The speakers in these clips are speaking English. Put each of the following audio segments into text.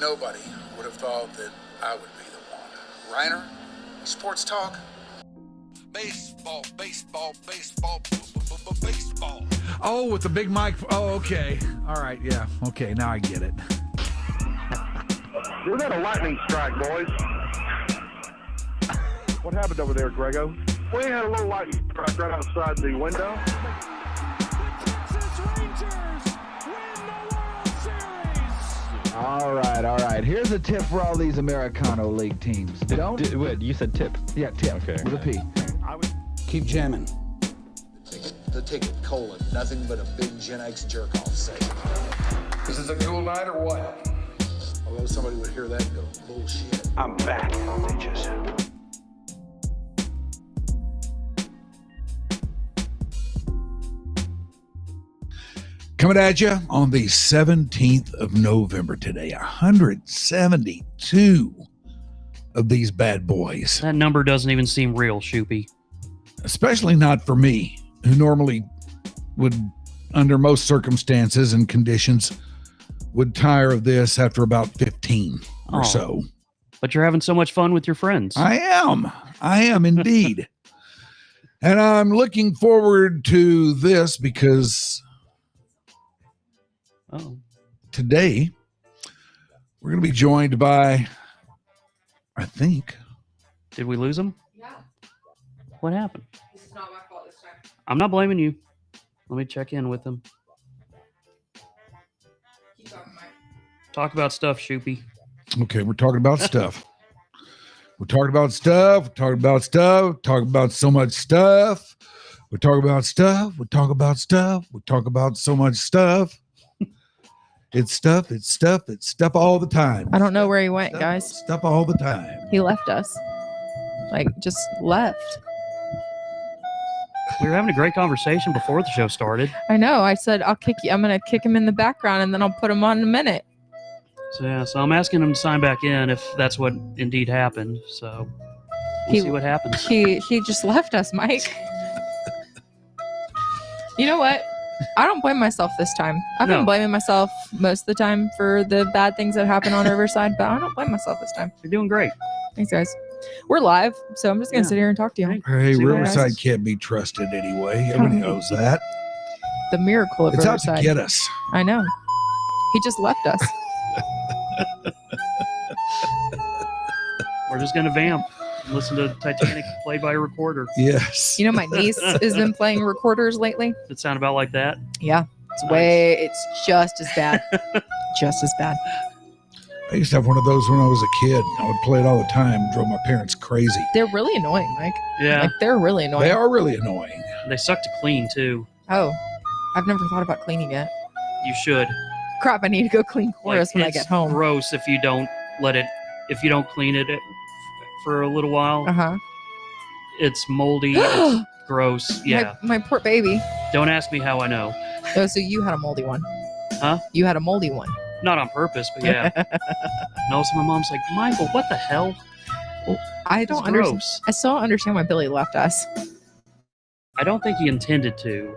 Nobody would have thought that I would be the one. Rhyner, sports talk. Baseball, baseball, baseball, baseball. Oh, with the big mic. Oh, okay. All right, yeah. Okay, now I get it. We got a lightning strike, boys. What happened over there, Grego? We had a little lightning strike right outside the window. All right. Here's a tip for all these Americano League teams. Wait, you said tip? Yeah, tip. Okay. With a P. Keep jamming. The ticket, colon, nothing but a big Gen X jerk-off sake. This is a cool night or what? Although somebody would hear that and go, bullshit. I'm back, bitches. Coming at you on the 17th of November today. 172 of these bad boys. That number doesn't even seem real, Shoopy. Especially not for me, who normally would, under most circumstances and conditions, would tire of this after about 15 or so. But you're having so much fun with your friends. I am indeed. And I'm looking forward to this because today we're going to be joined by, I think. Did we lose him? Yeah. What happened? This is not my fault this time. I'm not blaming you. Let me check in with him. Keep talking, Mike. Talk about stuff, Shoopy. Okay, we're talking about stuff. We're talking about stuff. We're talking about stuff. Talking about so much stuff. We're talking about stuff. We're talking about stuff. We're talking about so much stuff. It's stuff. It's stuff. It's stuff all the time. I don't know where he went, Stuff, guys. Stuff all the time. He left us. Like, just left. We were having a great conversation before the show started. I know. I said, I'm going to kick him in the background and then I'll put him on in a minute. So I'm asking him to sign back in if that's what indeed happened. So we'll see what happens. He just left us, Mike. You know what? I don't blame myself this time. I've been blaming myself most of the time for the bad things that happen on Riverside, but I don't blame myself this time. You're doing great. Thanks, guys. We're live, so I'm just going to sit here and talk to you. Hey, See what Riverside happens. can't be trusted anyway. Everybody knows that. The miracle of It's out Riverside. to get us. I know. He just left us. We're just going to vamp and listen to Titanic played by a recorder. Yes. You know, my niece has been playing recorders lately. Does it sound about like that? Yeah. It's just as bad. Just as bad. I used to have one of those when I was a kid. I would play it all the time. Drove my parents crazy. They're really annoying, Mike. Yeah. Like, they're really annoying. They are really annoying. They suck to clean, too. Oh, I've never thought about cleaning yet. You should. Crap, I need to go clean Cora's when I it's get home. gross if you don't clean it for a little while. Uh-huh. It's moldy. It's gross. Yeah. My poor baby. Don't ask me how I know. Oh, so you had a moldy one. Huh? You had a moldy one. Not on purpose, but yeah. And also my mom's like, Michael, what the hell? I It's don't understand. gross. I still don't understand why Billy left us. I don't think he intended to,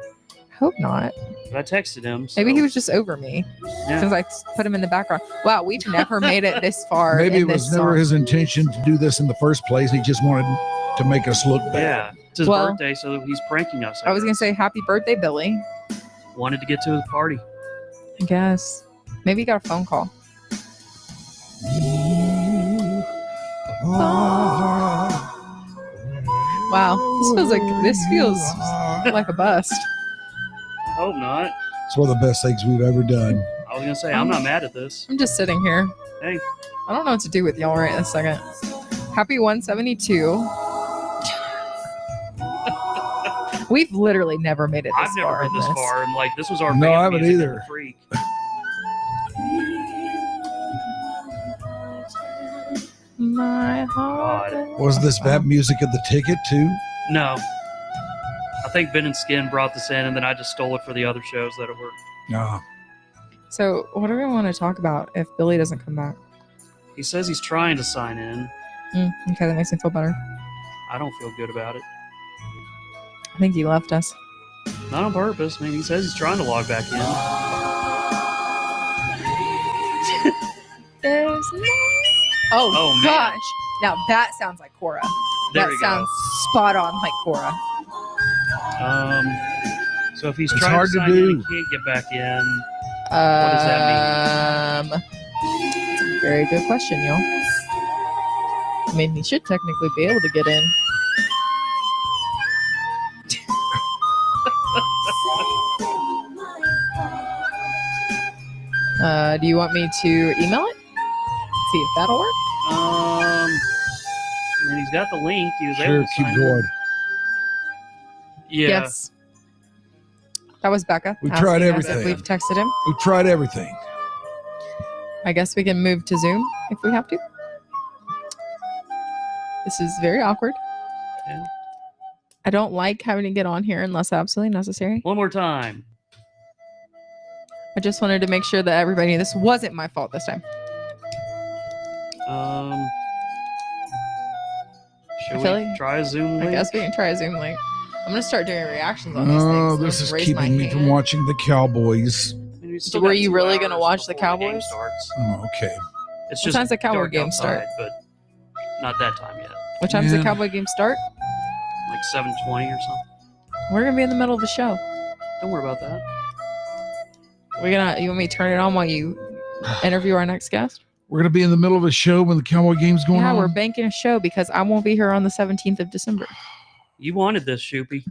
Hope not. but I texted him. So. Maybe he was just over me. Yeah. Because I put him in the background. Wow, we've never made it this far. Maybe in it was this never song. his intention to do this in the first place. He just wanted to make us look bad. Yeah. It's his Well, birthday, so he's pranking us. I was going to say happy birthday, Billy. Wanted to get to the party. I guess. Maybe he got a phone call. Wow, this feels like a bust. I hope not. It's one of the best things we've ever done. I was going to say, I'm not mad at this. I'm just sitting here. Hey. I don't know what to do with y'all right this second. Happy 172. We've literally never made it this I've never far. heard in this far, and like, this was our No, band I haven't music either. and Freak. My heart. God. Was this bad music of the ticket too? No. I think Ben and Skin brought this in, and then I just stole it for the other shows that it were. No. So, what do we want to talk about if Billy doesn't come back? He says he's trying to sign in. Okay, that makes me feel better. I don't feel good about it. I think he left us. Not on purpose. I mean, he says he's trying to log back in. There's Oh, man. gosh. Now that sounds like Cora. There That we sounds spot on like Cora. go. So if he's It's trying hard to to sign in, do. he can't get back in. What does that mean? Very good question, y'all. I mean, he should technically be able to get in. Do you want me to email it? See if that'll work. And he's got the link. He was Sure, able to keep sign going. in. Yeah. Yes. That was Becca. We asking tried us everything. If we've texted him. We've tried everything. I guess we can move to Zoom if we have to. This is very awkward. Yeah. I don't like having to get on here unless absolutely necessary. One more time. I just wanted to make sure that everybody knew this wasn't my fault this time. Should feel we like- try a Zoom link? I guess we can try a Zoom link. I'm gonna start doing reactions on these Oh, things. this is Raise my keeping me from hand. watching the Cowboys. I mean, we still Were got you 2 really hours gonna watch the before game Cowboys? starts. Oh, okay. It's What just time's the Cowboy dark game outside, start? But not that time yet. What time does the Man. Cowboy game start? Like 7:20 or something. We're gonna be in the middle of the show. Don't worry about that. You want me to turn it on while you interview our next guest? We're gonna be in the middle of a show when the Cowboy game's going Yeah, on. we're banking a show because I won't be here on the 17th of December. You wanted this, Shoopy.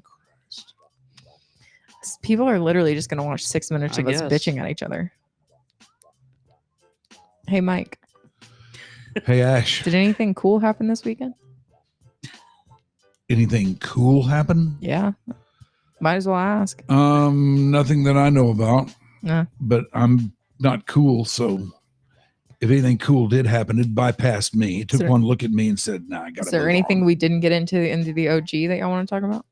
People are literally just gonna watch 6 minutes I of us guess. bitching at each other. Hey, Mike, Hey, Ash. did anything cool happen this weekend? Anything cool happen? Yeah, might as well ask. Nothing that I know about. Nah. But I'm not cool, so if anything cool did happen, it bypassed me. It took there- one look at me and said, "Nah, I got." Is there anything we didn't get into the OG that y'all want to talk about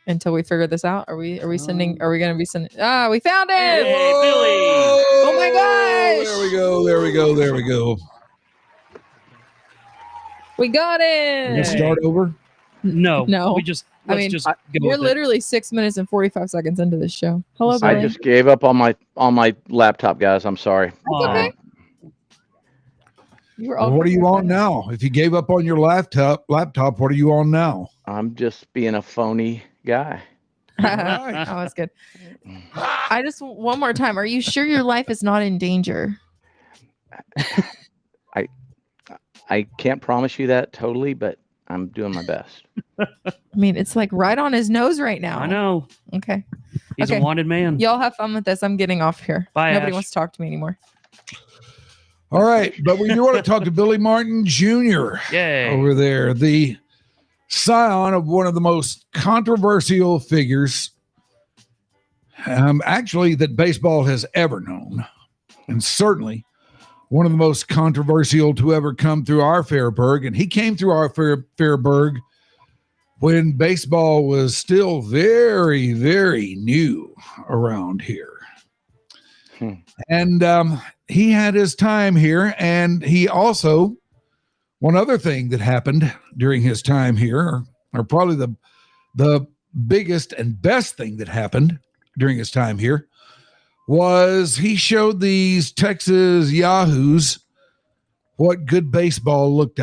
until we figure this out? Are we sending? Are we gonna be sending? Ah, we found it! Hey, Billy! Oh my gosh! There we go. There we go. There we go. We got it. Let's start over. No. No. We just I let's mean, just go We're with it. literally 6 minutes and 45 seconds into this show. Hello, I Billy. I just gave up on my laptop, guys. I'm sorry. Aw. okay. You were Well, all what are you on now? If you gave up on your laptop, what are you on now? I'm just being a phony guy. Right. That was good. I just one more time. Are you sure your life is not in danger? I can't promise you that totally, but I'm doing my best. I mean, it's like right on his nose right now. I know. Okay. He's Okay. a wanted man. Y'all have fun with this. I'm getting off here. Bye, Nobody Ash. wants to talk to me anymore. All right, but we do want to talk to Billy Martin Jr. Yay. over there, the scion of one of the most controversial figures, actually, that baseball has ever known, and certainly one of the most controversial to ever come through our Fairburg. And he came through our Fairburg when baseball was still very, very new around here. And he had his time here, and he also, one other thing that happened during his time here, or probably the biggest and best thing that happened during his time here, was he showed these Texas Yahoos what good baseball looked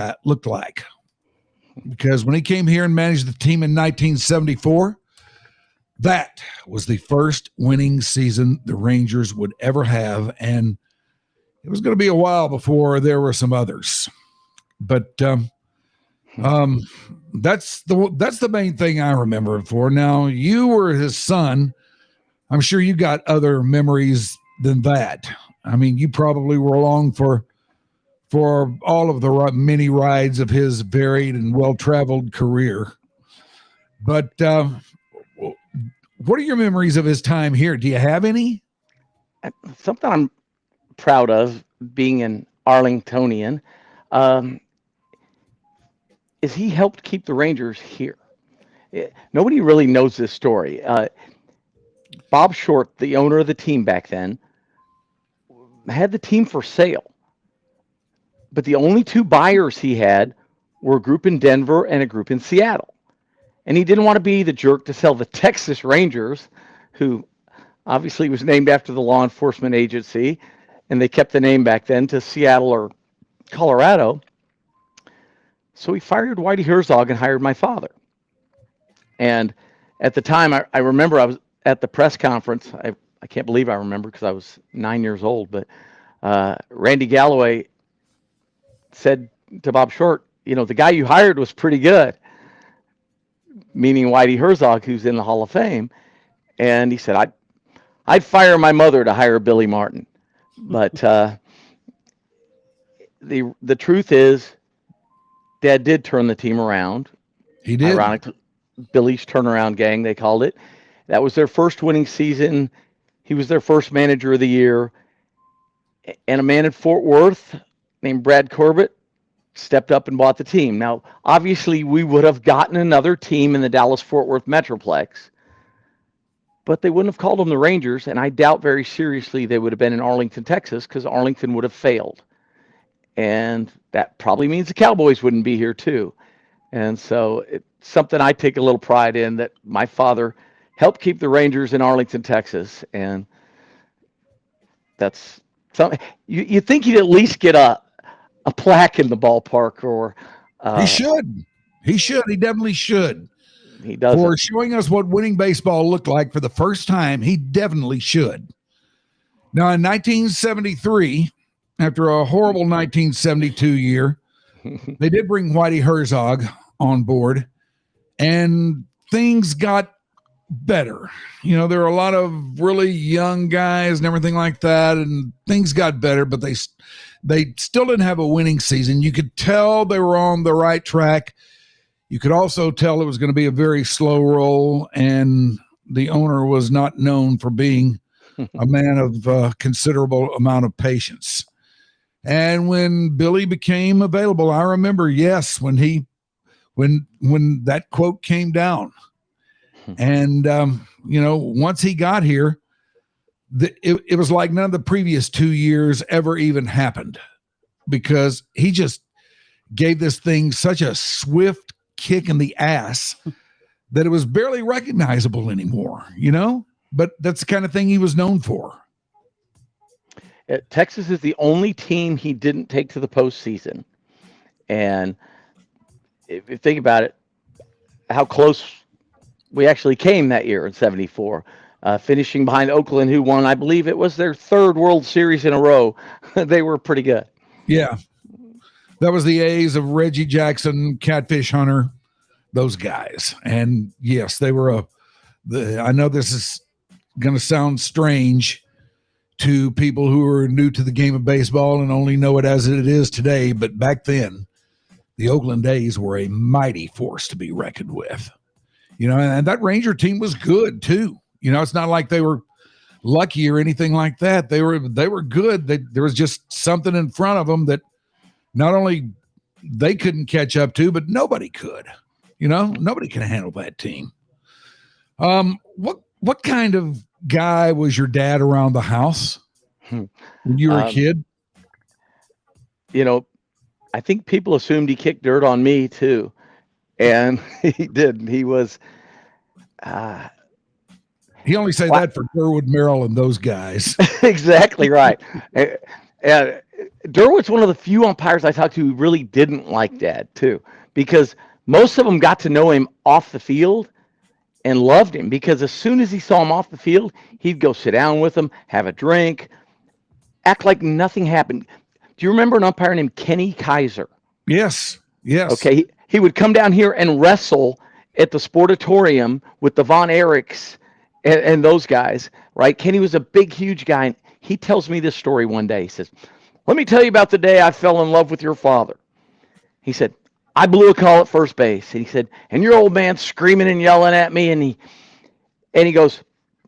like. Because when he came here and managed the team in 1974, that was the first winning season the Rangers would ever have, and it was going to be a while before there were some others. But that's the main thing I remember him for. Now, you were his son. I'm sure you got other memories than that. I mean, you probably were along for all of the many rides of his varied and well-traveled career. But what are your memories of his time here? Do you have any? Something I'm proud of, being an Arlingtonian, is he helped keep the Rangers here. Nobody really knows this story. Bob Short, the owner of the team back then, had the team for sale. But the only two buyers he had were a group in Denver and a group in Seattle. And he didn't want to be the jerk to sell the Texas Rangers, who obviously was named after the law enforcement agency, and they kept the name back then to Seattle or Colorado. So he fired Whitey Herzog and hired my father. And at the time, I remember I was at the press conference. I can't believe I remember because I was 9 years old. But Randy Galloway said to Bob Short, the guy you hired was pretty good, meaning Whitey Herzog, who's in the Hall of Fame. And he said, I'd fire my mother to hire Billy Martin. But the truth is, Dad did turn the team around. He did. Ironically, Billy's turnaround gang, they called it. That was their first winning season. He was their first manager of the year. And a man in Fort Worth named Brad Corbett stepped up and bought the team. Now, obviously, we would have gotten another team in the Dallas-Fort Worth Metroplex, but they wouldn't have called them the Rangers, and I doubt very seriously they would have been in Arlington, Texas, because Arlington would have failed. And that probably means the Cowboys wouldn't be here, too. And so it's something I take a little pride in, that my father helped keep the Rangers in Arlington, Texas. And that's something you think he'd at least get a plaque in the ballpark, or he should. He definitely should. He does. For showing us what winning baseball looked like for the first time, he definitely should. Now, in 1973, after a horrible 1972 year, they did bring Whitey Herzog on board, and things got better. There were a lot of really young guys and everything like that, and things got better, but they still didn't have a winning season. You could tell they were on the right track. You could also tell it was going to be a very slow roll, and the owner was not known for being a man of considerable amount of patience. And when Billy became available, I remember, yes, when that quote came down, and once he got here, it was like none of the previous 2 years ever even happened, because he just gave this thing such a swift kick in the ass that it was barely recognizable anymore, but that's the kind of thing he was known for. Texas is the only team he didn't take to the postseason. And if you think about it, how close we actually came that year in 74, finishing behind Oakland, who won, I believe it was their third World Series in a row. They were pretty good. Yeah. That was the A's of Reggie Jackson, Catfish Hunter, those guys. And yes, they were I know this is going to sound strange to people who are new to the game of baseball and only know it as it is today, but back then, the Oakland A's were a mighty force to be reckoned with. And that Ranger team was good too. It's not like they were lucky or anything like that. They were good. There was just something in front of them that not only they couldn't catch up to, but nobody could. Nobody can handle that team. What kind of guy was your dad around the house when you were a kid? I think people assumed he kicked dirt on me too, and he did. He was. He only said that for Durwood Merrill and those guys. Exactly right. Durwood's one of the few umpires I talked to who really didn't like Dad too, because most of them got to know him off the field and loved him, because as soon as he saw him off the field, he'd go sit down with him, have a drink, act like nothing happened. Do you remember an umpire named Kenny Kaiser? Yes. Okay, he would come down here and wrestle at the Sportatorium with the Von Erichs and those guys, right? Kenny was a big, huge guy. And he tells me this story one day. He says, "Let me tell you about the day I fell in love with your father." He said, "I blew a call at first base." And he said, "And your old man screaming and yelling at me." And he goes,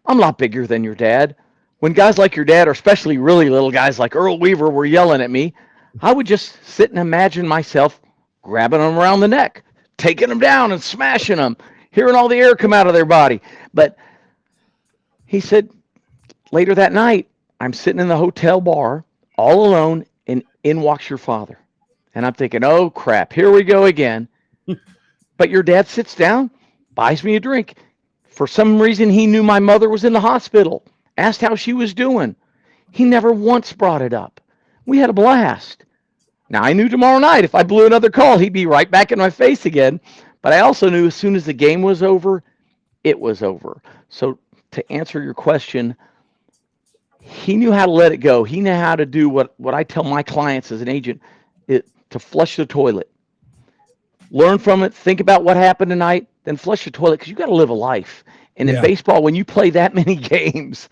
"I'm a lot bigger than your dad. When guys like your dad, or especially really little guys like Earl Weaver, were yelling at me, I would just sit and imagine myself grabbing them around the neck, taking them down and smashing them, hearing all the air come out of their body." But he said, later that night, I'm sitting in the hotel bar all alone, and in walks your father. And I'm thinking, oh, crap, here we go again. But your dad sits down, buys me a drink. For some reason, he knew my mother was in the hospital, asked how she was doing. He never once brought it up. We had a blast. Now, I knew tomorrow night if I blew another call, he'd be right back in my face again. But I also knew as soon as the game was over, it was over. So to answer your question, he knew how to let it go. He knew how to do what I tell my clients as an agent, to flush the toilet. Learn from it, think about what happened tonight, then flush the toilet, because you got to live a life. And in baseball, when you play that many games,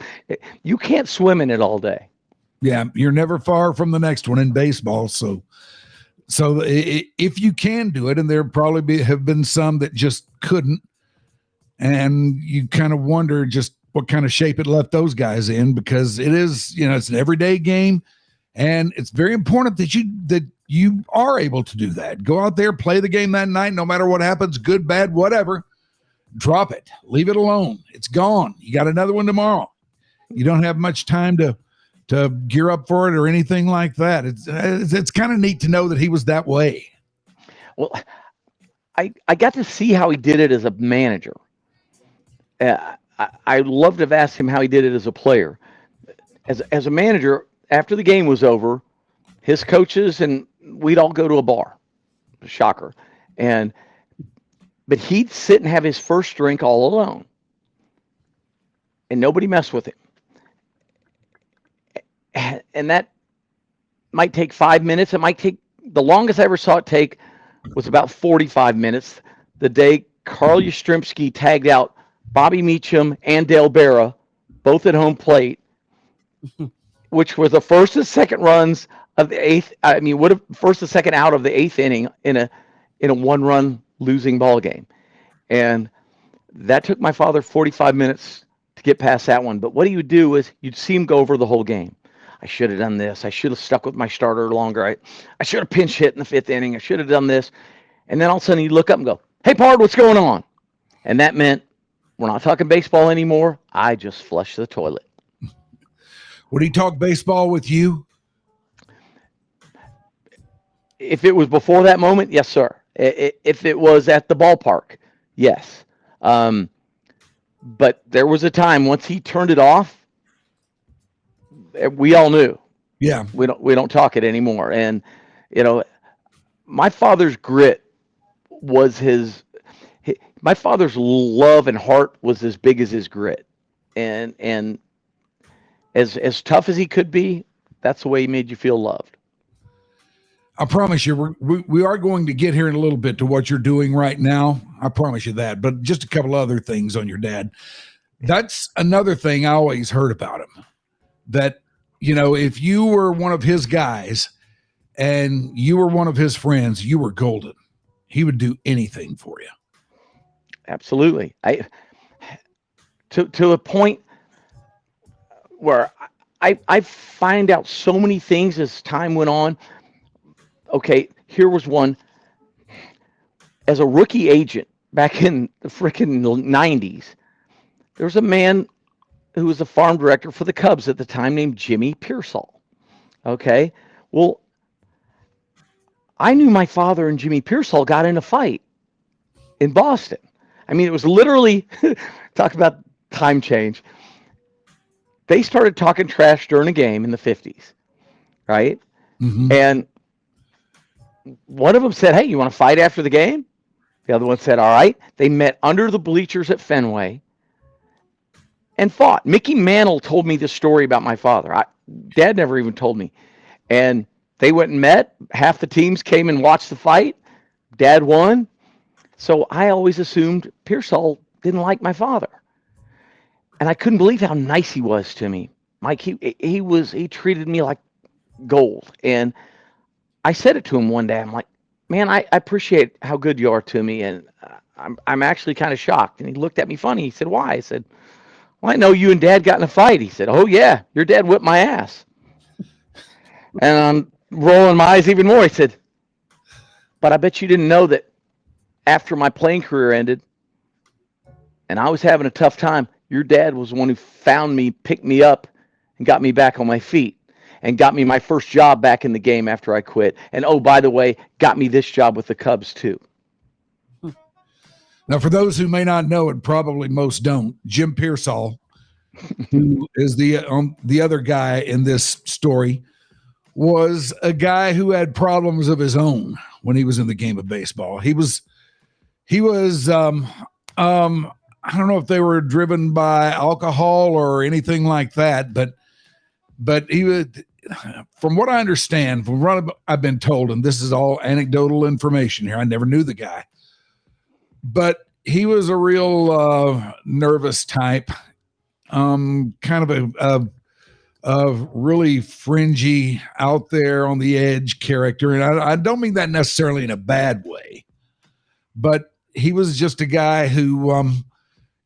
you can't swim in it all day. Yeah, you're never far from the next one in baseball. So if you can do it, and there probably have been some that just couldn't, and you kind of wonder just what kind of shape it left those guys in, because it is, it's an everyday game, and it's very important that you are able to do that. Go out there, play the game that night, no matter what happens, good, bad, whatever. Drop it, leave it alone. It's gone. You got another one tomorrow. You don't have much time to gear up for it or anything like that. It's kind of neat to know that he was that way. Well, I got to see how he did it as a manager. I'd love to have asked him how he did it as a player. As a manager, after the game was over, his coaches and we'd all go to a bar. Shocker. But he'd sit and have his first drink all alone. And nobody messed with him. And that might take 5 minutes. It might take, the longest I ever saw it take was about 45 minutes. The day Carl Yastrzemski tagged out Bobby Meacham and Dale Berra, both at home plate, which were the first and second runs of the eighth. I mean, would have first and second out of the eighth inning in a one-run losing ball game. And that took my father 45 minutes to get past that one. But what he would do is you'd see him go over the whole game. I should have done this. I should have stuck with my starter longer. I should have pinch hit in the fifth inning. I should have done this. And then all of a sudden he'd look up and go, "Hey, Pard, what's going on?" And that meant, we're not talking baseball anymore. I just flushed the toilet. Would he talk baseball with you? If it was before that moment, yes, sir. If it was at the ballpark, yes. But there was a time once he turned it off, we all knew. Yeah. We don't talk it anymore. And my father's grit was my father's love and heart was as big as his grit. And as tough as he could be, that's the way he made you feel loved. I promise you, we are going to get here in a little bit to what you're doing right now. I promise you that. But just a couple other things on your dad. That's another thing I always heard about him. That, if you were one of his guys and you were one of his friends, you were golden. He would do anything for you. Absolutely. To a point where I find out so many things as time went on. Okay, here was one. As a rookie agent back in the freaking 90s, there was a man who was a farm director for the Cubs at the time named Jimmy Piersall. Okay, well, I knew my father and Jimmy Piersall got in a fight in Boston. I mean, it was literally, talk about time change. They started talking trash during a game in the 50s, right? Mm-hmm. And one of them said, "Hey, you want to fight after the game?" The other one said, "All right." They met under the bleachers at Fenway and fought. Mickey Mantle told me this story about my father. Dad never even told me. And they went and met. Half the teams came and watched the fight. Dad won. So I always assumed Piersall didn't like my father. And I couldn't believe how nice he was to me. Mike, he treated me like gold. And I said it to him one day. I'm like, "Man, I appreciate how good you are to me. And I'm actually kind of shocked." And he looked at me funny. He said, "Why?" I said, "Well, I know you and Dad got in a fight." He said, "Oh, yeah, your dad whipped my ass." And I'm rolling my eyes even more. He said, "But I bet you didn't know that after my playing career ended and I was having a tough time, your dad was the one who found me, picked me up, and got me back on my feet and got me my first job back in the game after I quit. And oh, by the way, got me this job with the Cubs too." Now, for those who may not know, and probably most don't, Jim Piersall who is the other guy in this story, was a guy who had problems of his own when he was in the game of baseball. He was I don't know if they were driven by alcohol or anything like that, but he would, from what I understand, from what I've been told, and this is all anecdotal information here, I never knew the guy, but he was a real nervous type, kind of a really fringy, out there on the edge character. And I don't mean that necessarily in a bad way, but he was just a guy who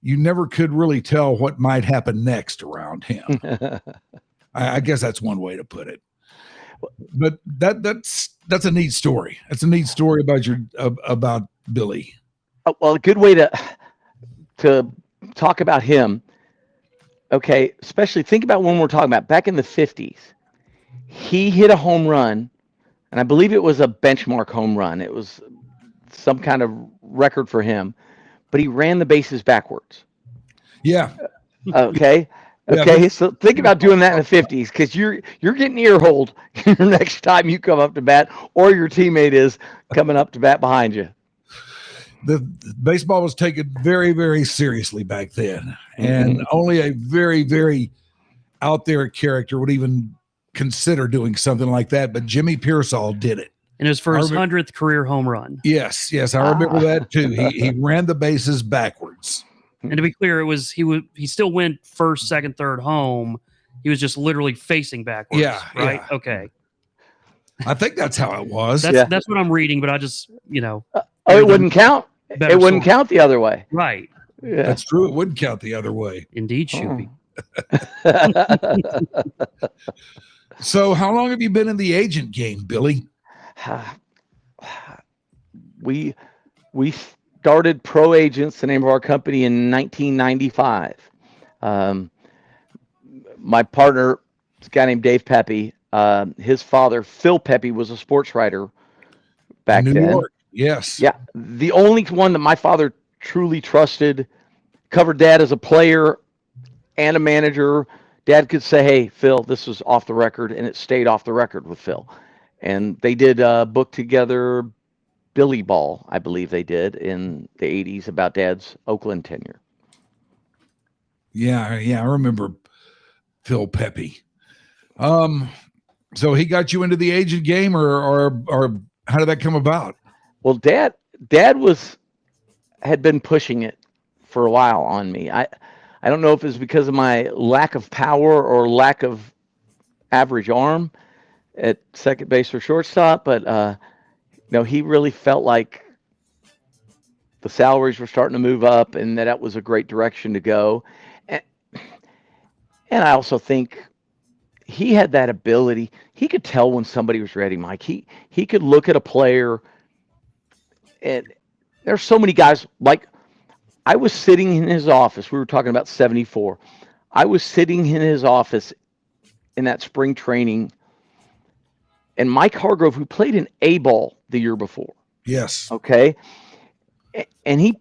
you never could really tell what might happen next around him. I guess that's one way to put it. But that's a neat story. That's a neat story about Billy. Well, a good way to talk about him. Okay, especially think about when we're talking about back in the 50s. He hit a home run, and I believe it was a benchmark home run. It was some kind of record for him, but he ran the bases backwards. Yeah. Okay. Yeah, Okay. So think about doing that in the 50s, because you're getting ear-holed next time you come up to bat, or your teammate is coming up to bat behind you. The baseball was taken very, very seriously back then, and only a very, very out there character would even consider doing something like that. But Jimmy Piersall did it. And it was for his 100th career home run. Yes, I remember that too. He ran the bases backwards. And to be clear, he still went first, second, third home. He was just literally facing backwards. Yeah, right. Yeah. Okay. I think that's how it was. That's what I'm reading, but I just it wouldn't count. It wouldn't count the other way. Right. Yeah. That's true. It wouldn't count the other way. Indeed, Shoopy. So, how long have you been in the agent game, Billy? We started Pro Agents, the name of our company, in 1995. My partner, this guy named Dave Pepe, his father, Phil Pepe, was a sports writer back New then. York. Yes. Yeah. The only one that my father truly trusted, covered Dad as a player and a manager. Dad could say, "Hey, Phil, this is off the record," and it stayed off the record with Phil. And they did a book together, Billy Ball, I believe they did, in the 80s about Dad's Oakland tenure. Yeah, I remember Phil Pepe. So he got you into the agent game, or how did that come about? Well, Dad had been pushing it for a while on me. I don't know if it's because of my lack of power or lack of average arm at second base or shortstop, but he really felt like the salaries were starting to move up, and that was a great direction to go. And I also think he had that ability. He could tell when somebody was ready, Mike. He could look at a player, and there's so many guys. Like, I was sitting in his office. We were talking about 74. I was sitting in his office in that spring training, and Mike Hargrove, who played in A-ball the year before. Yes. Okay. And he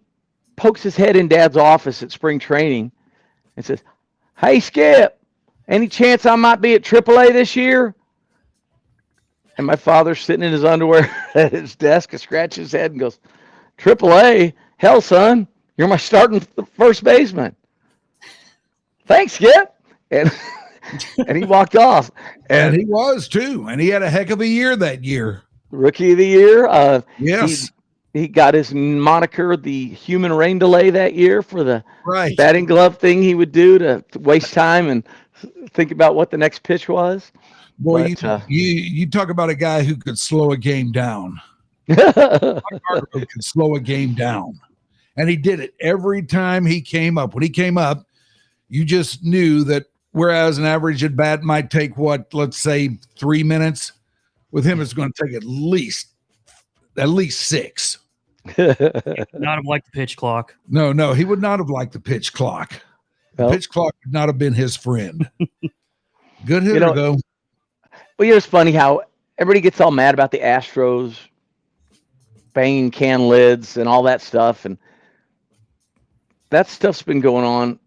pokes his head in Dad's office at spring training and says, "Hey, Skip, any chance I might be at AAA this year?" And my father's sitting in his underwear at his desk and scratches his head and goes, "AAA? Hell, son, you're my starting first baseman." "Thanks, Skip." And he walked off. And he was too. And he had a heck of a year that year. Rookie of the year. Yes. He got his moniker, the human rain delay, that year for the Right. batting glove thing he would do to waste time and think about what the next pitch was. Boy, But, you talk about a guy who could slow a game down. Hargrove could slow a game down. And he did it every time he came up. When he came up, you just knew that whereas an average at bat might take, let's say 3 minutes, with him it's going to take at least 6. Not have liked the pitch clock. No, he would not have liked the pitch clock. The pitch clock would not have been his friend. Good hitter, though. Well, it's funny how everybody gets all mad about the Astros banging can lids and all that stuff. And that stuff's been going on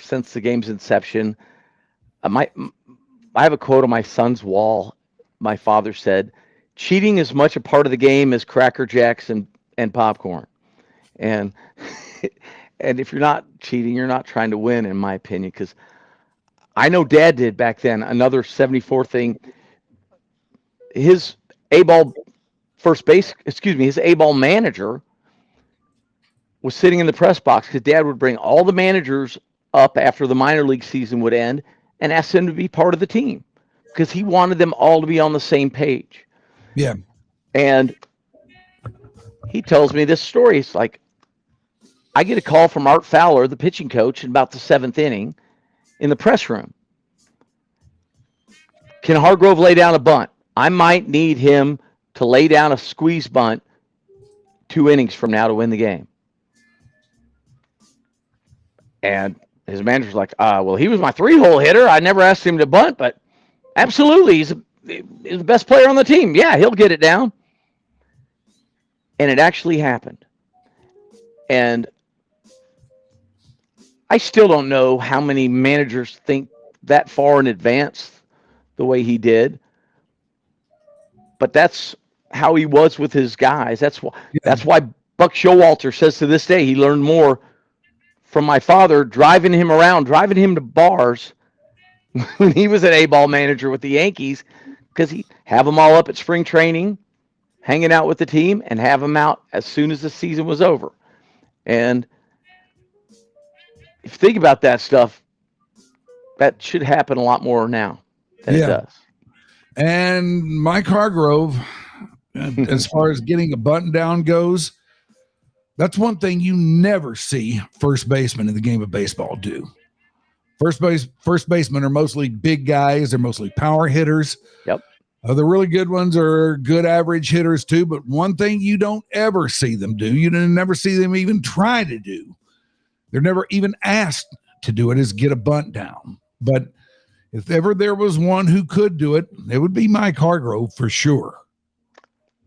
since the game's inception. I have a quote on my son's wall. My father said, "Cheating is much a part of the game as Cracker Jacks and popcorn." And and if you're not cheating, you're not trying to win, in my opinion, because I know Dad did back then. Another 74 thing. His A-ball his A-ball manager was sitting in the press box because Dad would bring all the managers up after the minor league season would end and ask them to be part of the team because he wanted them all to be on the same page. Yeah. And he tells me this story. It's like, I get a call from Art Fowler, the pitching coach, in about the 7th inning in the press room. Can Hargrove lay down a bunt? I might need him to lay down a squeeze bunt 2 innings from now to win the game. And his manager's like, well, he was my 3-hole hitter. I never asked him to bunt, but absolutely, he's the best player on the team. Yeah, he'll get it down. And it actually happened. And I still don't know how many managers think that far in advance the way he did. But that's how he was with his guys. That's why Buck Showalter says to this day he learned more from my father driving him around, driving him to bars when he was an A-ball manager with the Yankees, because he'd have them all up at spring training, hanging out with the team, and have them out as soon as the season was over. And if you think about that stuff, that should happen a lot more now than it does. And Mike Hargrove, as far as getting a button down goes, that's one thing you never see first baseman in the game of baseball do. First basemen are mostly big guys. They're mostly power hitters. Yep. The really good ones are good average hitters too. But one thing you don't ever see them do, you never see them even try to do, they're never even asked to do it, is get a bunt down. But if ever there was one who could do it, it would be Mike Hargrove for sure.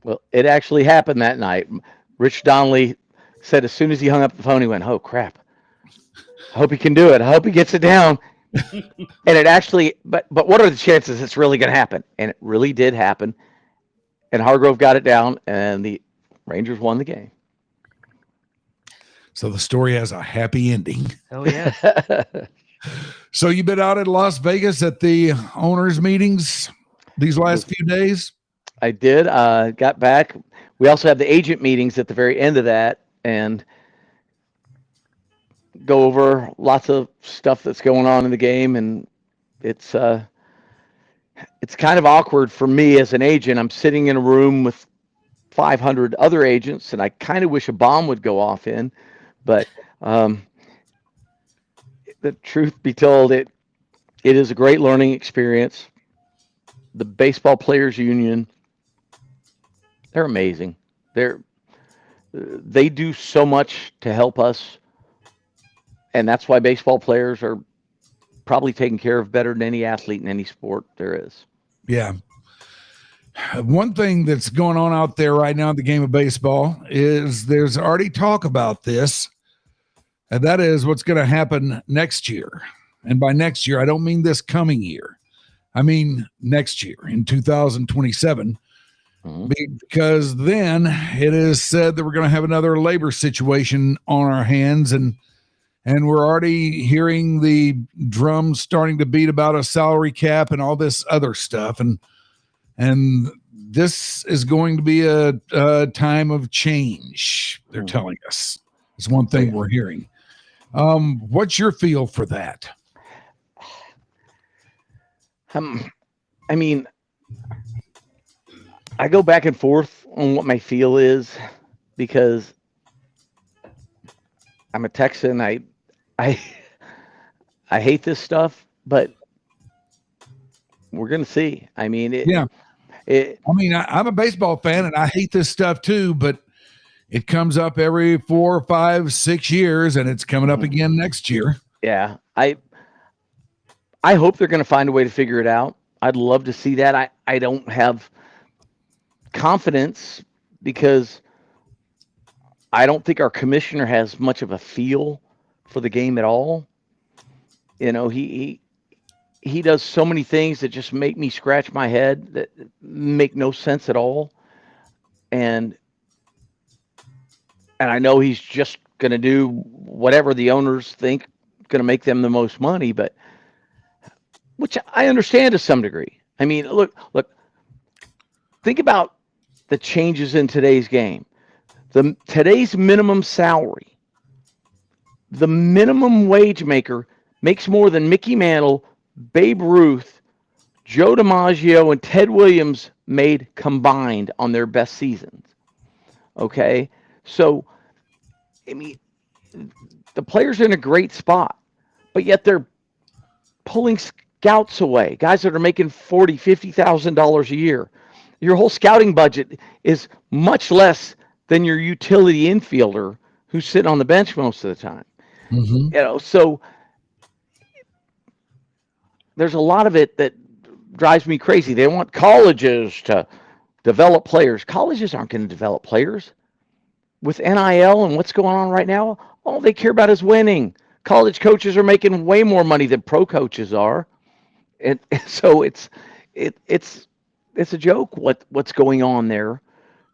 Well, it actually happened that night. Rich Donnelly said as soon as he hung up the phone, he went, "Oh, crap. I hope he can do it. I hope he gets it down." And it actually, but what are the chances it's really going to happen? And it really did happen. And Hargrove got it down, and the Rangers won the game. So the story has a happy ending. Oh, yeah. So you've been out in Las Vegas at the owners' meetings these last few days? I did. Got back. We also have the agent meetings at the very end of that, and go over lots of stuff that's going on in the game. And it's kind of awkward for me as an agent. I'm sitting in a room with 500 other agents, and I kind of wish a bomb would go off in, but the truth be told, it is a great learning experience. The Baseball Players Union, they're amazing. They do so much to help us, and that's why baseball players are probably taken care of better than any athlete in any sport there is. Yeah. One thing that's going on out there right now in the game of baseball is there's already talk about this, and that is what's going to happen next year. And by next year, I don't mean this coming year. I mean next year in 2027, because then it is said that we're going to have another labor situation on our hands, and we're already hearing the drums starting to beat about a salary cap and all this other stuff, and this is going to be a time of change. They're telling us. It's one thing we're hearing. What's your feel for that? I mean, I go back and forth on what my feel is, because I'm a Texan. I hate this stuff, but we're going to see. I mean, I'm a baseball fan, and I hate this stuff too, but it comes up every 4, 5, 6 years, and it's coming up again next year. Yeah. I hope they're going to find a way to figure it out. I'd love to see that. I don't have confidence because I don't think our commissioner has much of a feel for the game at all. You know, he does so many things that just make me scratch my head that make no sense at all. And I know he's just going to do whatever the owners think going to make them the most money, but which I understand to some degree. I mean, look, think about the changes in today's game. Today's minimum salary, the minimum wage maker makes more than Mickey Mantle, Babe Ruth, Joe DiMaggio, and Ted Williams made combined on their best seasons. Okay? So, I mean, the players are in a great spot, but yet they're pulling scouts away, guys that are making $40,000, $50,000 a year. Your whole scouting budget is much less than your utility infielder who's sitting on the bench most of the time. Mm-hmm. You know, so there's a lot of it that drives me crazy. They want colleges to develop players. Colleges aren't going to develop players. With NIL and what's going on right now, all they care about is winning. College coaches are making way more money than pro coaches are. And so it's a joke what's going on there,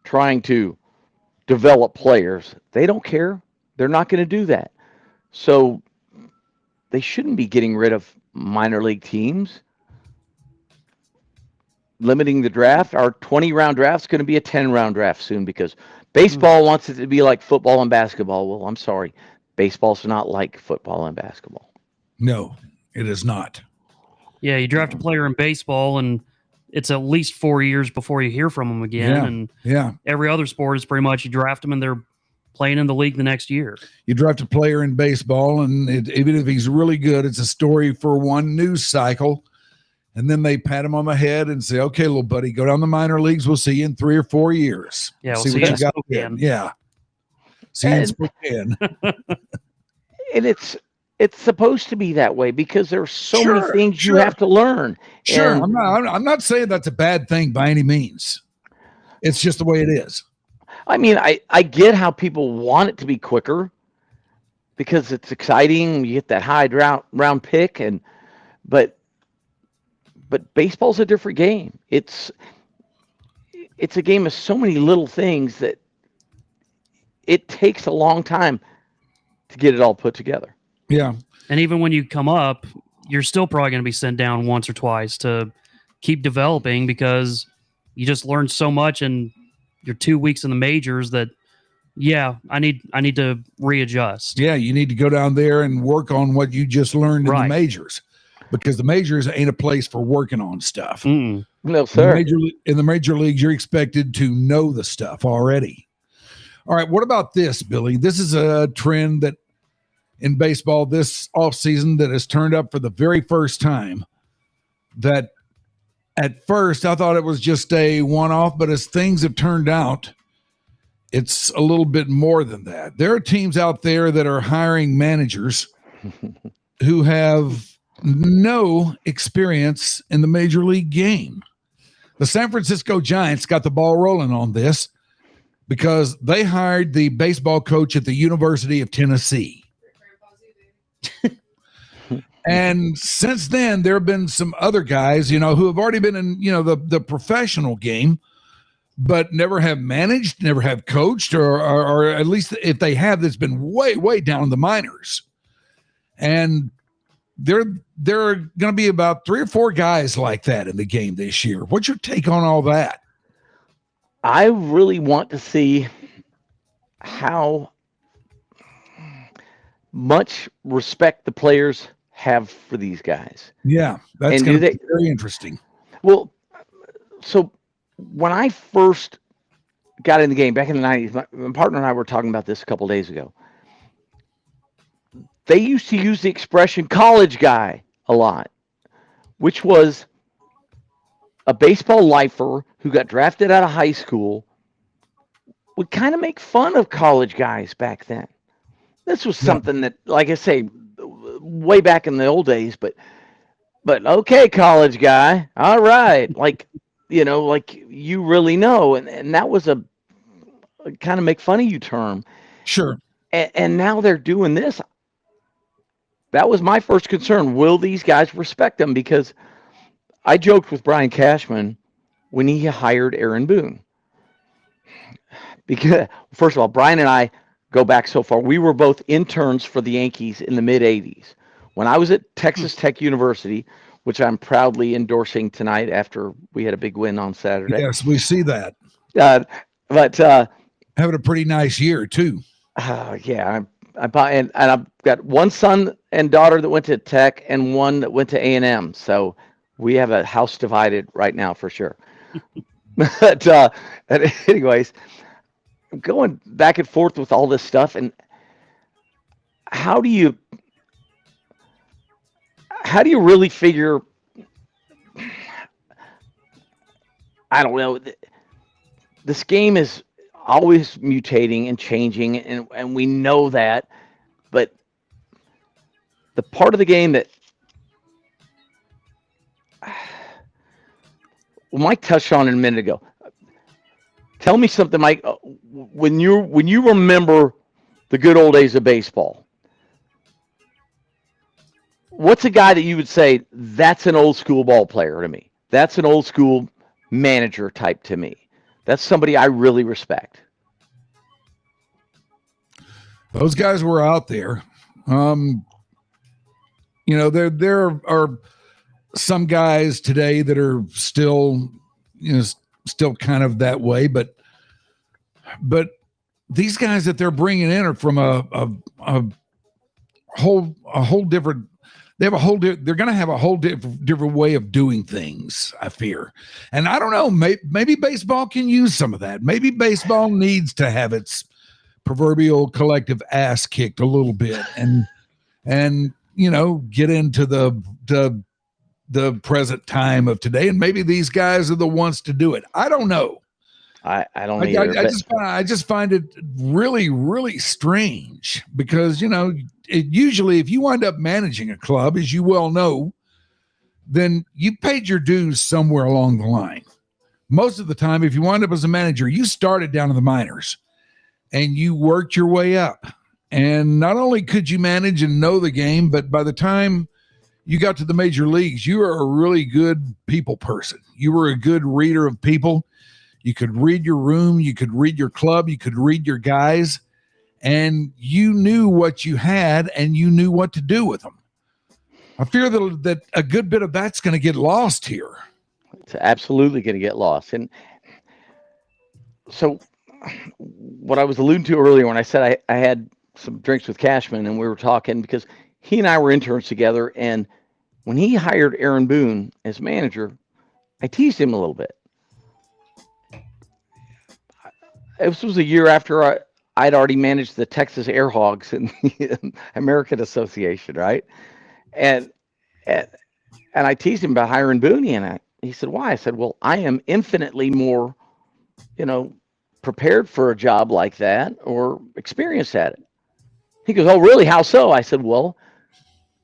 trying to develop players. They don't care. They're not going to do that. So they shouldn't be getting rid of minor league teams. Limiting the draft. Our 20-round draft is going to be a 10-round draft soon because baseball wants it to be like football and basketball. Well, I'm sorry. Baseball's not like football and basketball. No, it is not. Yeah, you draft a player in baseball, and it's at least 4 years before you hear from them again. Yeah. And every other sport is pretty much you draft them and they're playing in the league the next year. You draft a player in baseball, and even if he's really good, it's a story for one news cycle. And then they pat him on the head and say, okay, little buddy, go down the minor leagues. We'll see you in 3 or 4 years. Yeah, we'll see see what you you got in then. Yeah. See you in Spokane. And it's supposed to be that way because there's so Sure, many things sure. you have to learn. Sure. And I'm not saying that's a bad thing by any means. It's just the way it is. I mean, I get how people want it to be quicker because it's exciting. You get that high round pick, but baseball's a different game. It's a game of so many little things that it takes a long time to get it all put together. Yeah. And even when you come up, you're still probably going to be sent down once or twice to keep developing because you just learned so much in your 2 weeks in the majors that, yeah, I need to readjust. Yeah, you need to go down there and work on what you just learned in the majors, because the majors ain't a place for working on stuff. Mm-mm. No, sir. In the major leagues, you're expected to know the stuff already. All right, what about this, Billy? This is a trend that in baseball this offseason that has turned up for the very first time. That at first I thought it was just a one-off, but as things have turned out, it's a little bit more than that. There are teams out there that are hiring managers who have no experience in the major league game. The San Francisco Giants got the ball rolling on this because they hired the baseball coach at the University of Tennessee. And since then, there have been some other guys, who have already been in, the professional game, but never have managed, never have coached, or at least if they have, that's been way, way down in the minors. And there are going to be about 3 or 4 guys like that in the game this year. What's your take on all that? I really want to see how much respect the players have for these guys. Yeah, that's going to be very interesting. Well, so when I first got in the game back in the 90s, my partner and I were talking about this a couple days ago. They used to use the expression college guy a lot, which was a baseball lifer who got drafted out of high school would kind of make fun of college guys back then. This was something that, like I say, way back in the old days, but okay, college guy. All right. Like you really know. And that was a kind of make fun of you term. Sure. And now they're doing this. that was my first concern. Will these guys respect them? Because I joked with Brian Cashman when he hired Aaron Boone. Because, first of all, Brian and I go back so far. We were both interns for the Yankees in the mid-'80s. When I was at Texas Tech University, which I'm proudly endorsing tonight after we had a big win on Saturday. Yes, we see that. But having a pretty nice year, too. Yeah, and I've got one son and daughter that went to Tech and one that went to A&M. So we have a house divided right now for sure. But anyways, I'm going back and forth with all this stuff. And how do you really figure, I don't know, this game is always mutating and changing, and we know that, but the part of the game that Mike touched on a minute ago. Tell me something, Mike, when you remember the good old days of baseball, what's a guy that you would say that's an old school ball player to me? That's an old school manager type to me. That's somebody I really respect. Those guys were out there. There are some guys today that are still kind of that way, but these guys that they're bringing in are from a whole different. They're going to have a whole different way of doing things, I fear. And I don't know, maybe baseball can use some of that. Maybe baseball needs to have its proverbial collective ass kicked a little bit and get into the present time of today. And maybe these guys are the ones to do it. I don't know. I don't either. I just find it really, really strange because, usually if you wind up managing a club, as you well know, then you paid your dues somewhere along the line. Most of the time, if you wind up as a manager, you started down in the minors and you worked your way up. And not only could you manage and know the game, but by the time you got to the major leagues, you were a really good people person. You were a good reader of people. You could read your room, you could read your club, you could read your guys, and you knew what you had and you knew what to do with them. I fear that a good bit of that's going to get lost here. It's absolutely going to get lost. And so what I was alluding to earlier when I said I had some drinks with Cashman and we were talking because he and I were interns together, and when he hired Aaron Boone as manager, I teased him a little bit. This was a year after I'd already managed the Texas Air Hogs in the American Association, right? And I teased him about hiring Boone, and he said, "Why?" I said, "Well, I am infinitely more, prepared for a job like that or experienced at it." He goes, "Oh, really? How so?" I said, "Well,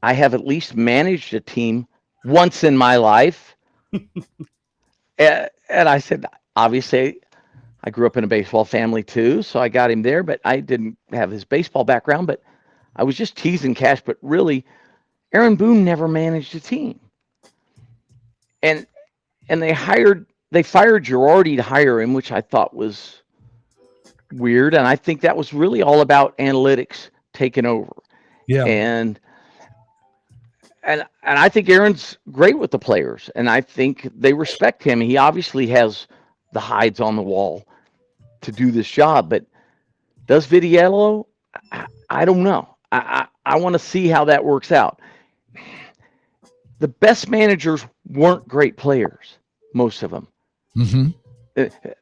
I have at least managed a team once in my life." and I said, obviously, I grew up in a baseball family too, so I got him there, but I didn't have his baseball background, but I was just teasing Cash, but really, Aaron Boone never managed a team. And they fired Girardi to hire him, which I thought was weird, and I think that was really all about analytics taking over. Yeah. And I think Aaron's great with the players, and I think they respect him. He obviously has the hides on the wall to do this job, but does Vitiello? I don't know. I want to see how that works out. The best managers weren't great players, most of them. Mm-hmm.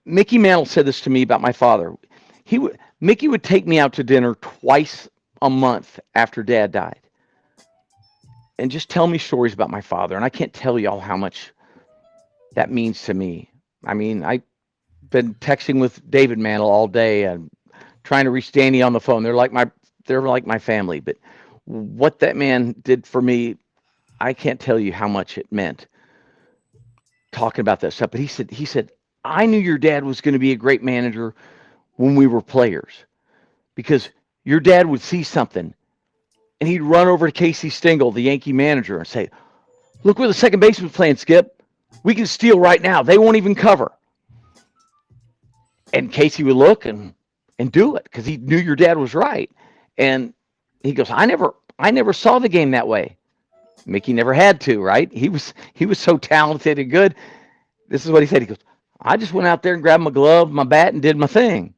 Mickey Mantle said this to me about my father. Mickey would take me out to dinner twice a month after Dad died and just tell me stories about my father. And I can't tell y'all how much that means to me. I mean, I've been texting with David Mantle all day and trying to reach Danny on the phone. They're like my family. But what that man did for me, I can't tell you how much it meant talking about that stuff. But he said, I knew your dad was going to be a great manager when we were players, because your dad would see something and he'd run over to Casey Stengel, the Yankee manager, and say, "Look where the second baseman's playing, Skip. We can steal right now. They won't even cover." And Casey would look and do it because he knew your dad was right. And he goes, I never saw the game that way. Mickey never had to, right? He was so talented and good. This is what he said. He goes, I just went out there and grabbed my glove, my bat, and did my thing.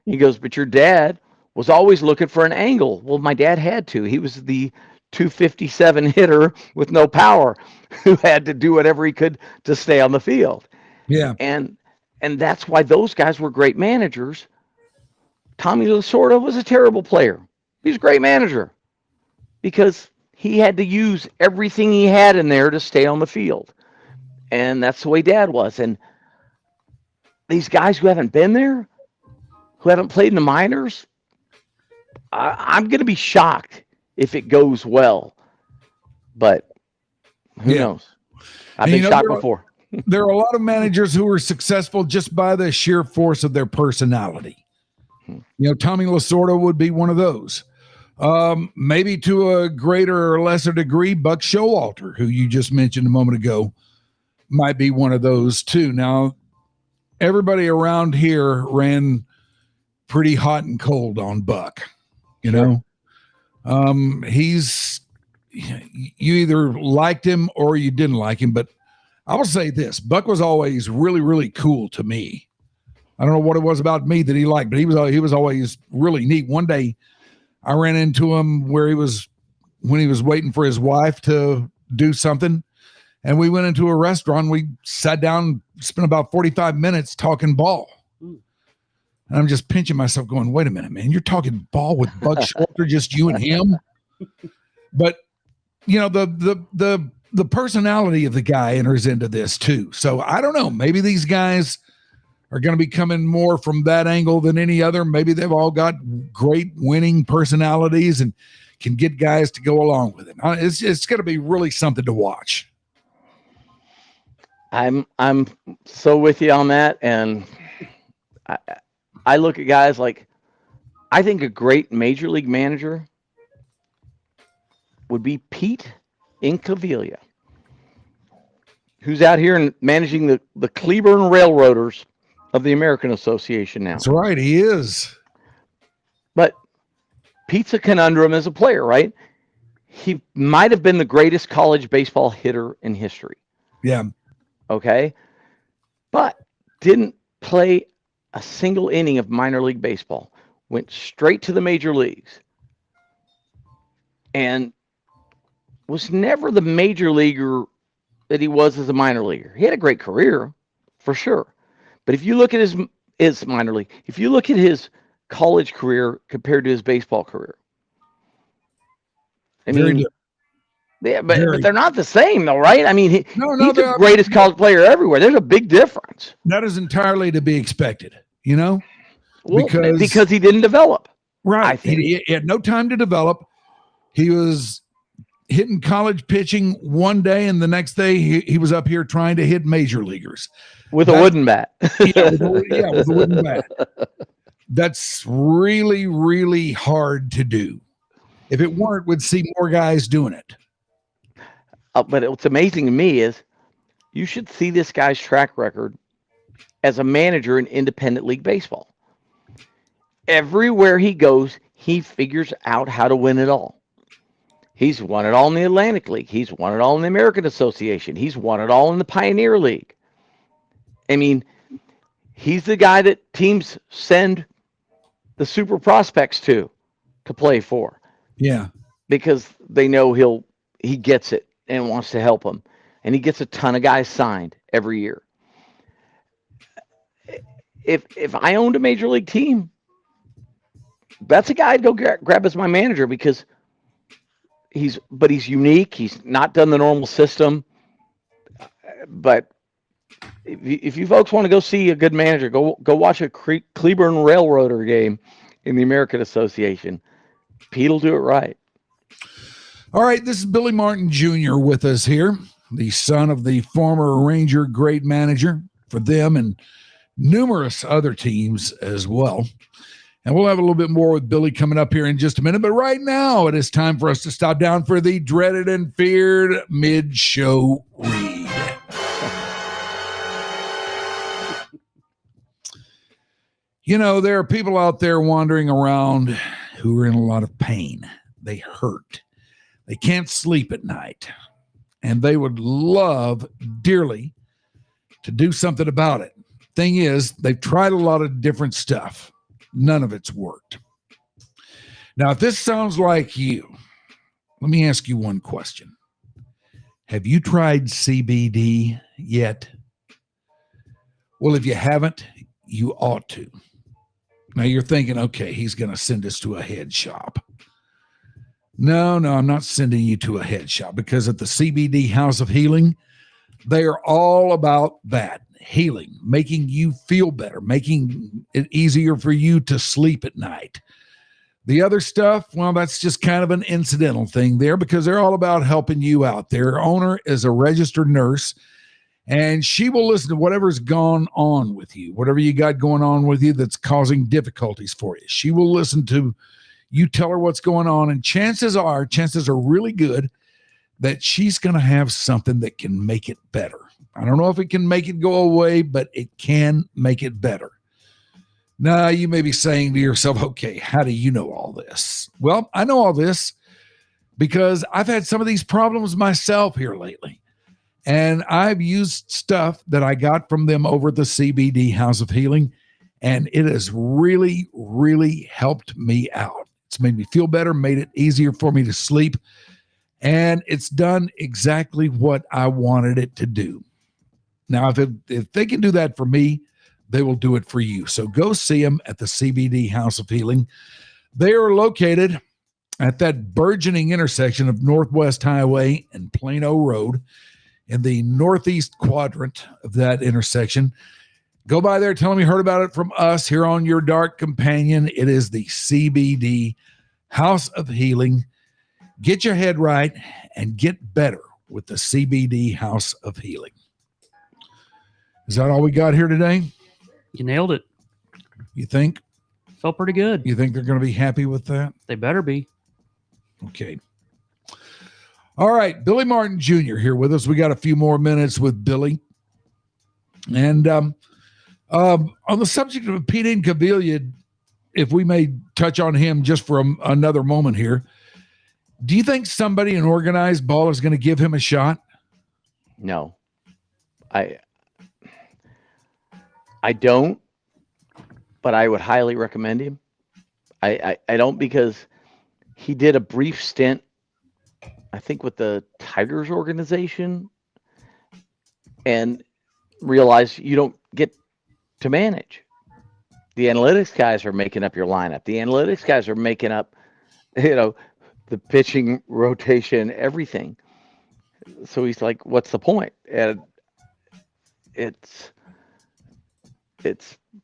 He goes, but your dad was always looking for an angle. Well, my dad had to. He was the 257 hitter with no power who had to do whatever he could to stay on the field. Yeah. And that's why those guys were great managers. Tommy Lasorda was a terrible player. He was a great manager because he had to use everything he had in there to stay on the field. And that's the way Dad was. And these guys who haven't been there, who haven't played in the minors, I'm going to be shocked if it goes well. But who knows? I've been shocked before. There are a lot of managers who are successful just by the sheer force of their personality. Tommy Lasorda would be one of those. Maybe to a greater or lesser degree, Buck Showalter, who you just mentioned a moment ago, might be one of those too. Now, everybody around here ran pretty hot and cold on Buck. You either liked him or you didn't like him. But I will say this: Buck was always really, really cool to me. I don't know what it was about me that he liked, but he was always really neat. One day I ran into him when he was waiting for his wife to do something, and we went into a restaurant. We sat down, spent about 45 minutes talking ball. And I'm just pinching myself going, wait a minute, man, you're talking ball with Buck Showalter, just you and him? But the personality of the guy enters into this too. So I don't know, maybe these guys are going to be coming more from that angle than any other. Maybe they've all got great winning personalities and can get guys to go along with it. It's going to be really something to watch. I'm so with you on that. And I look at guys like, I think a great major league manager would be Pete Incaviglia, who's out here and managing the Cleburne Railroaders of the American Association now. That's right, he is. But Pete's a conundrum as a player, right? He might have been the greatest college baseball hitter in history. Yeah. Okay. But didn't play a single inning of minor league baseball. Went straight to the major leagues. And was never the major leaguer that he was as a minor leaguer. He had a great career, for sure. But if you look at his minor league, if you look at his college career compared to his baseball career, I mean, but they're not the same, though, right? I mean, he's the greatest college player everywhere. There's a big difference. That is entirely to be expected, well, because he didn't develop. Right. He had no time to develop. He was hitting college pitching one day, and the next day he was up here trying to hit major leaguers. With a wooden bat. with a wooden bat. That's really, really hard to do. If it weren't, we'd see more guys doing it. But what's amazing to me is you should see this guy's track record as a manager in independent league baseball. Everywhere he goes, he figures out how to win it all. He's won it all in the Atlantic League. He's won it all in the American Association. He's won it all in the Pioneer League. I mean, he's the guy that teams send the super prospects to play for. Yeah. Because they know he gets it and wants to help them. And he gets a ton of guys signed every year. If I owned a major league team, that's a guy I'd go grab as my manager because he's unique. He's not done the normal system. But if you folks want to go see a good manager, go watch a Cleburne Railroader game in the American Association. Pete will do it right. All right, this is Billy Martin Jr. with us here, the son of the former Ranger great manager for them and numerous other teams as well. And we'll have a little bit more with Billy coming up here in just a minute. But right now, it is time for us to stop down for the dreaded and feared mid-show read. You know, there are people out there wandering around who are in a lot of pain. They hurt. They can't sleep at night. And they would love dearly to do something about it. Thing is, they've tried a lot of different stuff. None of it's worked. Now, if this sounds like you, let me ask you one question. Have you tried CBD yet? Well, if you haven't, you ought to. Now you're thinking, okay, he's going to send us to a head shop. No, I'm not sending you to a head shop, because at the CBD House of Healing, they are all about that. Healing, making you feel better, making it easier for you to sleep at night. The other stuff, well, that's just kind of an incidental thing there, because they're all about helping you out. Their owner is a registered nurse, and she will listen to whatever's gone on with you, whatever you got going on with you that's causing difficulties for you. She will listen to you, tell her what's going on, and chances are really good that she's going to have something that can make it better. I don't know if it can make it go away, but it can make it better. Now, you may be saying to yourself, okay, how do you know all this? Well, I know all this because I've had some of these problems myself here lately. And I've used stuff that I got from them over at the CBD House of Healing, and it has really, really helped me out. It's made me feel better, made it easier for me to sleep, and it's done exactly what I wanted it to do. Now, if they can do that for me, they will do it for you. So go see them at the CBD House of Healing. They are located at that burgeoning intersection of Northwest Highway and Plano Road in the northeast quadrant of that intersection. Go by there, tell them you heard about it from us here on Your Dark Companion. It is the CBD House of Healing. Get your head right and get better with the CBD House of Healing. Is that all we got here today? You nailed it. You think? Felt pretty good. You think they're going to be happy with that? They better be. Okay. All right. Billy Martin Jr. here with us. We got a few more minutes with Billy. And on the subject of Pete Incaviglia, if we may touch on him just for another moment here, do you think somebody in organized ball is going to give him a shot? No. I don't, but I would highly recommend him. I don't, because he did a brief stint, I think, with the Tigers organization, and realized you don't get to manage. The analytics guys are making up your lineup. The analytics guys are making up, the pitching rotation, everything. So he's like, what's the point? And it's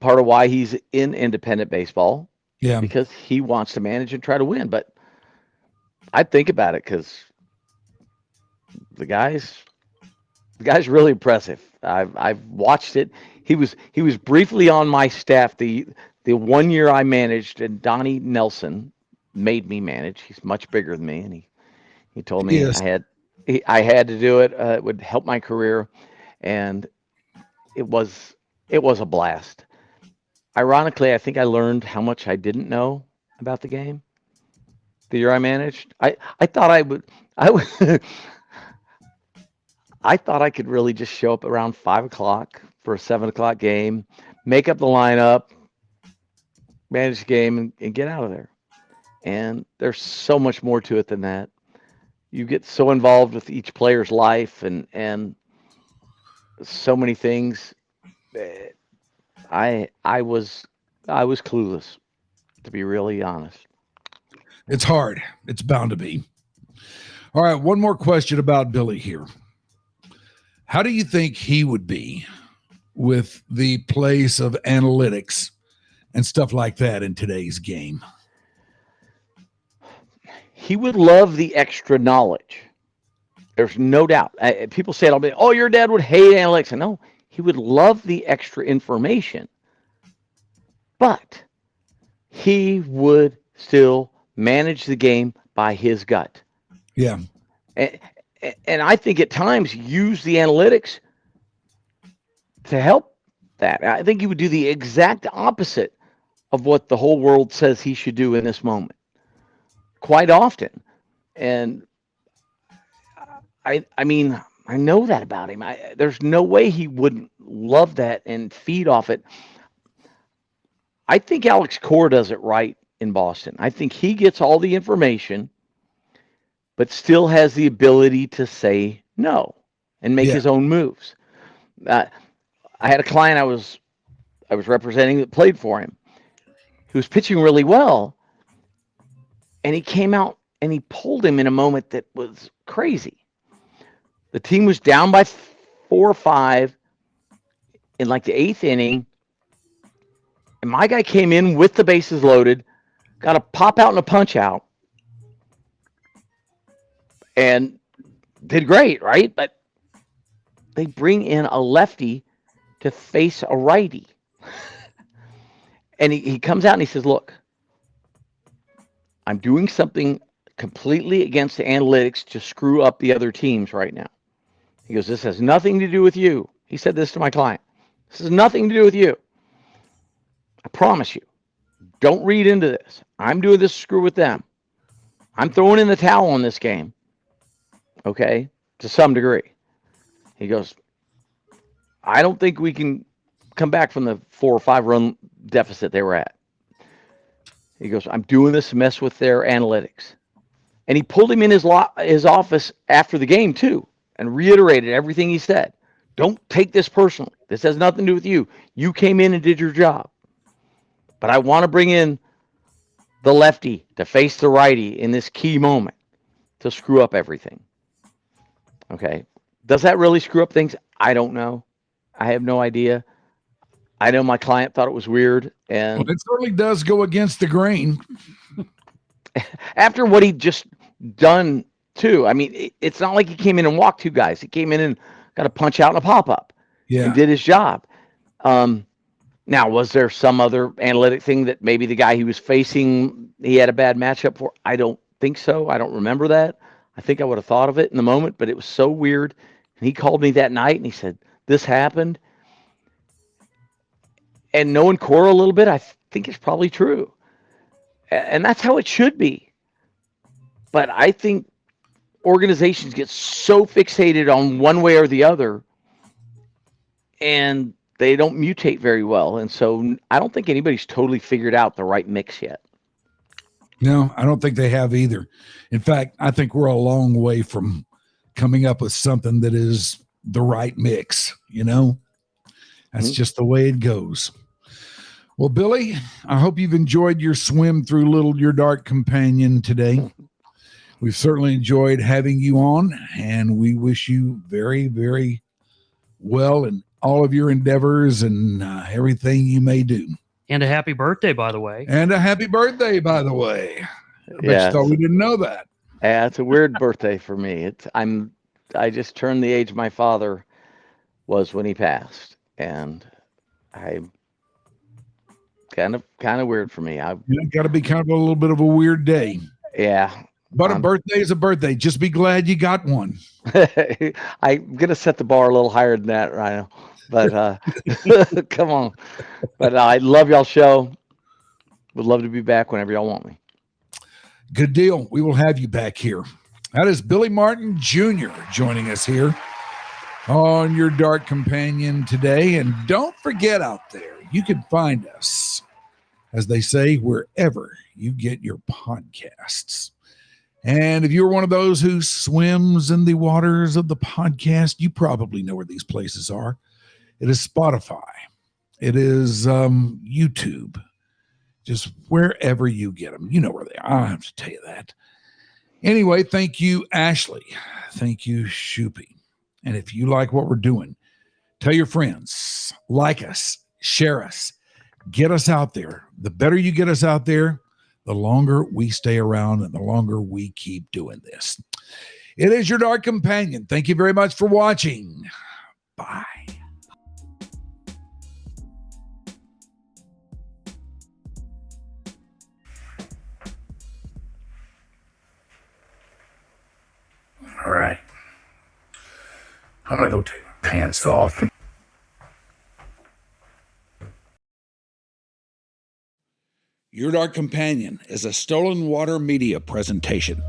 part of why he's in independent baseball. Yeah. Because he wants to manage and try to win. But I think about it, because the guy's really impressive. I've watched it. He was briefly on my staff the 1 year I managed, and Donnie Nelson made me manage. He's much bigger than me, and he told me yes. I had to do it. It would help my career, and it was a blast. Ironically, I think I learned how much I didn't know about the game the year I managed. I thought I would I thought I could really just show up around 5 o'clock for a 7 o'clock game, make up the lineup, manage the game, and get out of there. And there's so much more to it than that. You get so involved with each player's life and so many things. I was clueless, to be really honest. It's hard. It's bound to be. All right, one more question about Billy here. How do you think he would be with the place of analytics and stuff like that in today's game? He would love the extra knowledge. There's no doubt. People say it all day, oh, your dad would hate analytics. And no, he would love the extra information. But he would still manage the game by his gut. Yeah. And I think at times use the analytics to help that. I think he would do the exact opposite of what the whole world says he should do in this moment quite often. And I mean, I know that about him. There's no way he wouldn't love that and feed off it. I think Alex Cora does it right in Boston. I think he gets all the information, but still has the ability to say no and make his own moves. I had a client I was representing that played for him, who was pitching really well, and he came out and he pulled him in a moment that was crazy. The team was down by 4 or 5 in like the 8th inning, and my guy came in with the bases loaded, got a pop out and a punch out, and did great, right? But they bring in a lefty to face a righty. And he comes out and he says, look, I'm doing something completely against the analytics to screw up the other teams right now. He goes, this has nothing to do with you. He said this to my client. This has nothing to do with you. I promise you. Don't read into this. I'm doing this to screw with them. I'm throwing in the towel on this game. Okay? To some degree. He goes, I don't think we can come back from the 4 or 5 run deficit they were at. He goes, I'm doing this to mess with their analytics. And he pulled him in his office after the game, too, and reiterated everything he said. Don't take this personally. This has nothing to do with you. You came in and did your job. But I want to bring in the lefty to face the righty in this key moment to screw up everything. Okay. Does that really screw up things? I don't know. I have no idea. I know my client thought it was weird. And it certainly does go against the grain. After what he just done, too. I mean, it's not like he came in and walked 2 guys. He came in and got a punch out and a pop-up. Yeah. And did his job. Now, was there some other analytic thing that maybe the guy he was facing, he had a bad matchup for? I don't think so. I don't remember that. I think I would have thought of it in the moment, but it was so weird. And he called me that night and he said, this happened. And knowing Cora a little bit, I think it's probably true. And that's how it should be. But I think organizations get so fixated on one way or the other, and they don't mutate very well. And so I don't think anybody's totally figured out the right mix yet. No, I don't think they have either. In fact, I think we're a long way from coming up with something that is the right mix, you know? That's just the way it goes. Well, Billy, I hope you've enjoyed your swim through Your Dark Companion today. We've certainly enjoyed having you on, and we wish you very, very well in all of your endeavors and everything you may do. And a happy birthday, by the way. And a happy birthday, by the way. I bet you thought we didn't know that. Yeah, it's a weird birthday for me. I just turned the age my father was when he passed, and I kind of weird for me. Got to be kind of a little bit of a weird day. Yeah. But a birthday is a birthday. Just be glad you got one. I'm going to set the bar a little higher than that, Rhino. But come on. But I love y'all's show. Would love to be back whenever y'all want me. Good deal. We will have you back here. That is Billy Martin Jr. joining us here on Your Dark Companion today. And don't forget out there, you can find us, as they say, wherever you get your podcasts. And if you're one of those who swims in the waters of the podcast, you probably know where these places are. It is Spotify. It is YouTube. Just wherever you get them. You know where they are. I don't have to tell you that. Anyway, thank you, Ashley. Thank you, Shoopy. And if you like what we're doing, tell your friends, like us, share us, get us out there. The better you get us out there, the longer we stay around and the longer we keep doing this. It is Your Dark Companion. Thank you very much for watching. Bye. I'm gonna go take my pants off. Your Dark Companion is a Stolen Water Media presentation.